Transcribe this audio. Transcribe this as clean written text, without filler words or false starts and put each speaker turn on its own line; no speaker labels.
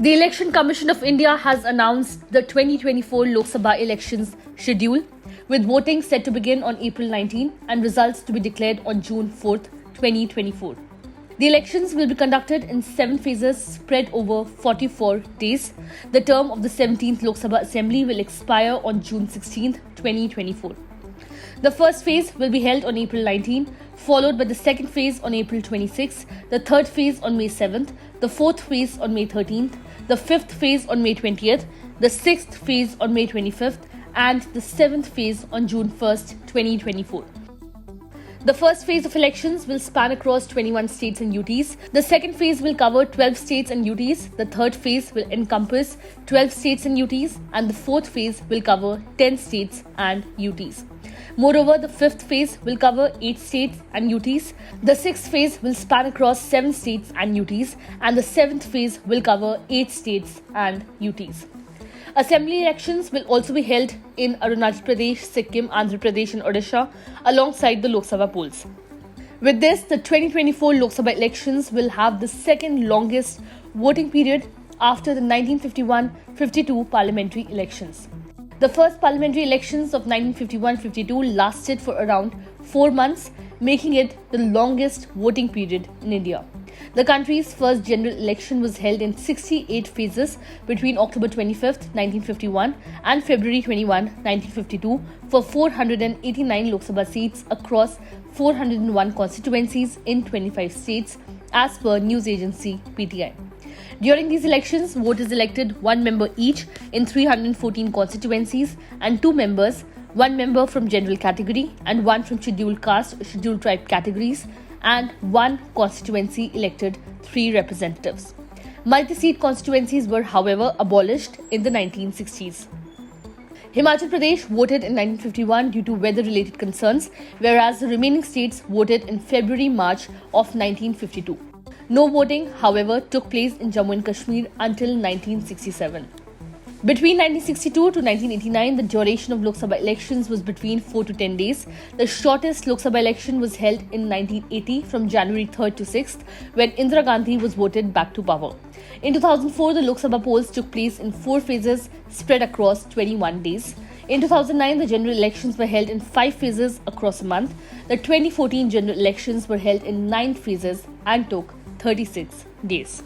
The Election Commission of India has announced the 2024 Lok Sabha elections schedule, with voting set to begin on April 19 and results to be declared on June 4, 2024. The elections will be conducted in 7 phases spread over 44 days. The term of the 17th Lok Sabha Assembly will expire on June 16, 2024. The first phase will be held on April 19, followed by the second phase on April 26, the third phase on May 7th, the fourth phase on May 13th, the fifth phase on May 20th, the sixth phase on May 25th, and the seventh phase on June 1st, 2024. The first phase of elections will span across 21 states and UTs. The second phase will cover 12 states and UTs. The third phase will encompass 12 states and UTs. And the fourth phase will cover 10 states and UTs. Moreover, the fifth phase will cover 8 states and UTs. The sixth phase will span across 7 states and UTs. And the seventh phase will cover 8 states and UTs. Assembly elections will also be held in Arunachal Pradesh, Sikkim, Andhra Pradesh and Odisha alongside the Lok Sabha polls. With this, the 2024 Lok Sabha elections will have the second longest voting period after the 1951-52 parliamentary elections. The first parliamentary elections of 1951-52 lasted for around 4 months, making it the longest voting period in India. The country's first general election was held in 68 phases between October 25, 1951 and February 21, 1952 for 489 Lok Sabha seats across 401 constituencies in 25 states as per news agency PTI. During these elections, voters elected 1 member each in 314 constituencies and 2 members, 1 member from general category and 1 from scheduled caste or scheduled tribe categories, and 1 constituency elected 3 representatives. Multi-seat constituencies were, however, abolished in the 1960s. Himachal Pradesh voted in 1951 due to weather-related concerns, whereas the remaining states voted in February-March of 1952. No voting, however, took place in Jammu and Kashmir until 1967. Between 1962 to 1989, the duration of Lok Sabha elections was between 4 to 10 days. The shortest Lok Sabha election was held in 1980 from January 3rd to 6th, when Indira Gandhi was voted back to power. In 2004, the Lok Sabha polls took place in 4 phases spread across 21 days. In 2009, the general elections were held in 5 phases across a month. The 2014 general elections were held in 9 phases and took 36 days.